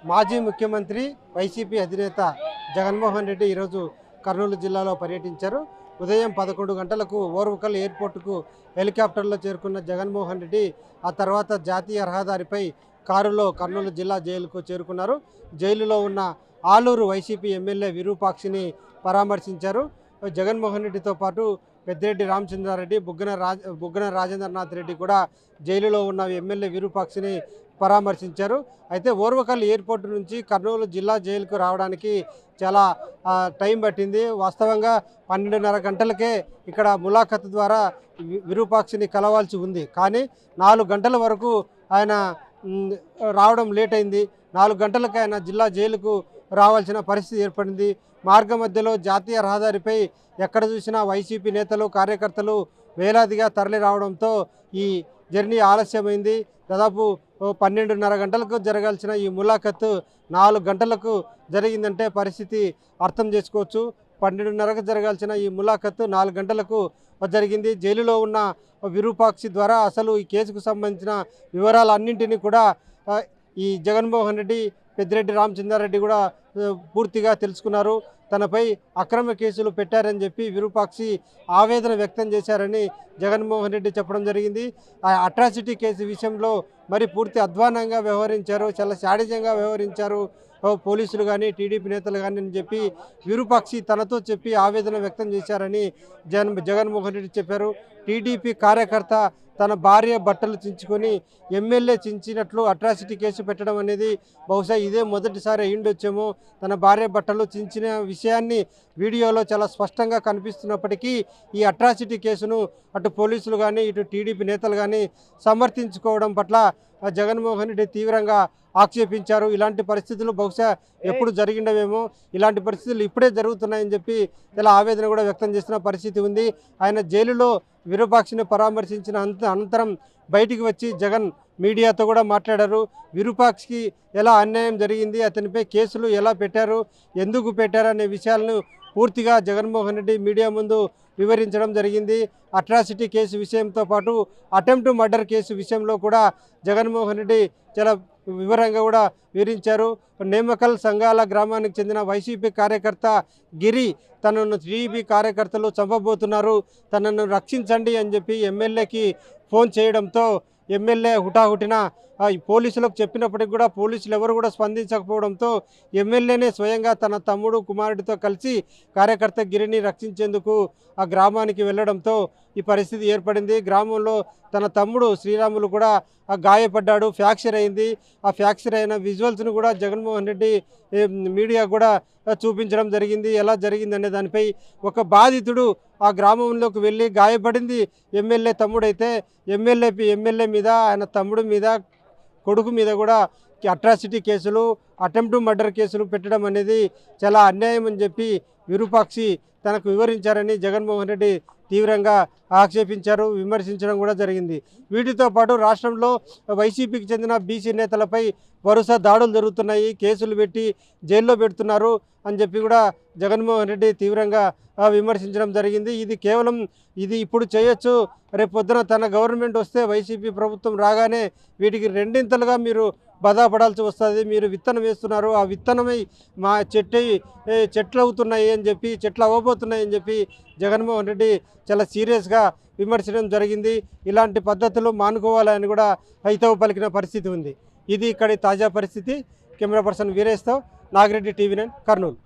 మాజీ ముఖ్యమంత్రి వైసీపీ అధినేత జగన్మోహన్ రెడ్డి ఈరోజు కర్నూలు జిల్లాలో పర్యటించారు. ఉదయం 11 గంటలకు ఓర్వకల్ ఎయిర్పోర్టుకు హెలికాప్టర్లో చేరుకున్న జగన్మోహన్ రెడ్డి ఆ తర్వాత జాతీయ రహదారిపై కారులో కర్నూలు జిల్లా జైలుకు చేరుకున్నారు. జైలులో ఉన్న ఆలూరు వైసీపీ ఎమ్మెల్యే విరూపాక్షిని పరామర్శించారు. జగన్మోహన్ రెడ్డితో పాటు పెద్దిరెడ్డి రామచంద్రారెడ్డి, బుగ్గన రాజేంద్రనాథ్ రెడ్డి కూడా జైలులో ఉన్న ఎమ్మెల్యే విరూపాక్షిని పరామర్శించారు. అయితే ఓర్వకల్ ఎయిర్పోర్ట్ నుంచి కర్నూలు జిల్లా జైలుకు రావడానికి చాలా టైం పట్టింది. వాస్తవంగా 12:30 గంటలకే ఇక్కడ ములాఖత్ ద్వారా విరూపాక్షిని కలవాల్సి ఉంది. కానీ 4 గంటల వరకు ఆయన రావడం లేట్ అయింది. 4 గంటలకు ఆయన జిల్లా జైలుకు రావాల్సిన పరిస్థితి ఏర్పడింది. మార్గ మధ్యలో జాతీయ రహదారిపై ఎక్కడ చూసినా వైసీపీ నేతలు, కార్యకర్తలు వేలాదిగా తరలి రావడంతో ఈ జర్నీ ఆలస్యమైంది. దాదాపు 12:30 గంటలకు జరగాల్సిన ఈ ములాఖత్ 4 గంటలకు జరిగిందంటే పరిస్థితి అర్థం చేసుకోవచ్చు. 12:30కు జరగాల్సిన ఈ ములాఖత్ 4 గంటలకు జరిగింది. జైలులో ఉన్న విరూపాక్షి ద్వారా అసలు ఈ కేసుకు సంబంధించిన వివరాలన్నింటినీ కూడా ఈ జగన్మోహన్ రెడ్డి, పెద్దిరెడ్డి రామచంద్రారెడ్డి కూడా పూర్తిగా తెలుసుకున్నారు. తనపై అక్రమ కేసులు పెట్టారని చెప్పి విరూపాక్షి ఆవేదన వ్యక్తం చేశారని జగన్మోహన్ రెడ్డి చెప్పడం జరిగింది. ఆ అట్రాసిటీ కేసు విషయంలో మరి పూర్తి అధ్వానంగా వ్యవహరించారు, చాలా శాడిజంగా వ్యవహరించారు పోలీసులు కానీ, టీడీపీ నేతలు కానీ అని చెప్పి విరూపాక్షి తనతో చెప్పి ఆవేదన వ్యక్తం చేశారని జగన్మోహన్ రెడ్డి చెప్పారు. టీడీపీ కార్యకర్త తన భార్య బట్టలు చించుకొని ఎమ్మెల్యే చించినట్లు అట్రాసిటీ కేసు పెట్టడం అనేది బహుశా ఇదే మొదటిసారి అయ్యుండొచ్చేమో. తన భార్య బట్టలు చించిన విషయాన్ని వీడియోలో చాలా స్పష్టంగా కనిపిస్తున్నప్పటికీ ఈ అట్రాసిటీ కేసును అటు పోలీసులు కానీ, ఇటు టీడీపీ నేతలు కానీ సమర్థించుకోవడం పట్ల జగన్మోహన్ రెడ్డి తీవ్రంగా ఆక్షేపించారు. ఇలాంటి పరిస్థితులు బహుశా ఎప్పుడు జరిగిండవేమో, ఇలాంటి పరిస్థితులు ఇప్పుడే జరుగుతున్నాయని చెప్పి చాలా ఆవేదన కూడా వ్యక్తం చేసిన పరిస్థితి ఉంది. ఆయన జైలులో విరూపాక్షిని పరామర్శించిన అనంతరం బయటికి వచ్చి జగన్ మీడియాతో కూడా మాట్లాడారు. విరూపాక్షికి ఎలా అన్యాయం జరిగింది, అతనిపై కేసులు ఎలా పెట్టారు, ఎందుకు పెట్టారు అనే విషయాలను పూర్తిగా జగన్మోహన్ రెడ్డి మీడియా ముందు వివరించడం జరిగింది. అట్రాసిటీ కేసు విషయంతో పాటు అటెంప్ట్ మర్డర్ కేసు విషయంలో కూడా జగన్మోహన్ రెడ్డి చాలా వివరంగా కూడా వివరించారు. నేమకల్ సంఘాల గ్రామానికి చెందిన వైసీపీ కార్యకర్త గిరి తనను టీడీపీ కార్యకర్తలు చంపబోతున్నారు, తనను రక్షించండి అని చెప్పి ఎమ్మెల్యేకి ఫోన్ చేయడంతో ఎమ్మెల్యే హుటాహుటిన పోలీసులకు చెప్పినప్పటికీ కూడా పోలీసులు ఎవరు కూడా స్పందించకపోవడంతో ఎమ్మెల్యేనే స్వయంగా తన తమ్ముడు, కుమారుడితో కలిసి కార్యకర్త గిరిని రక్షించేందుకు ఆ గ్రామానికి వెళ్ళడంతో ఈ పరిస్థితి ఏర్పడింది. గ్రామంలో తన తమ్ముడు శ్రీరాములు కూడా గాయపడ్డాడు, ఫ్రాక్చర్ అయింది. ఆ ఫ్రాక్చర్ అయిన విజువల్స్ను కూడా జగన్మోహన్ రెడ్డి మీడియా కూడా చూపించడం జరిగింది. ఎలా జరిగిందనే దానిపై ఒక బాధితుడు ఆ గ్రామంలోకి వెళ్ళి గాయపడింది ఎమ్మెల్యే తమ్ముడైతే ఎమ్మెల్యే మీద, ఆయన తమ్ముడు మీద, కొడుకు మీద కూడా అట్రాసిటీ కేసులు, అటెంప్ట్ మర్డర్ కేసులు పెట్టడం అనేది చాలా అన్యాయం అని చెప్పి విరూపాక్షి తనకు వివరించారని జగన్మోహన్ రెడ్డి తీవ్రంగా ఆక్షేపించారు, విమర్శించడం కూడా జరిగింది. వీటితో పాటు రాష్ట్రంలో వైసీపీకి చెందిన బీసీ నేతలపై వరుస దాడులు జరుగుతున్నాయి, కేసులు పెట్టి జైల్లో పెడుతున్నారు అని చెప్పి కూడా జగన్మోహన్ రెడ్డి తీవ్రంగా విమర్శించడం జరిగింది. ఇది కేవలం ఇప్పుడు చేయొచ్చు, రేపు పొద్దున తన గవర్నమెంట్ వస్తే వైసీపీ ప్రభుత్వం రాగానే వీటికి రెండింతలుగా మీరు బాధపడాల్సి వస్తుంది, మీరు విత్తనం వేస్తున్నారు, ఆ విత్తనమై మా చెట్లు అవుతున్నాయి అని చెప్పి, చెట్లు అవ్వబోతున్నాయి అని చెప్పి జగన్మోహన్ రెడ్డి చాలా సీరియస్గా విమర్శించడం జరిగింది. ఇలాంటి పద్ధతులు మానుకోవాలని కూడా హైతవు పలికిన పరిస్థితి ఉంది. ఇది ఇక్కడి తాజా పరిస్థితి. కెమెరా పర్సన్ వీరేష్తో నాగిరెడ్డి, TV9 కర్నూలు.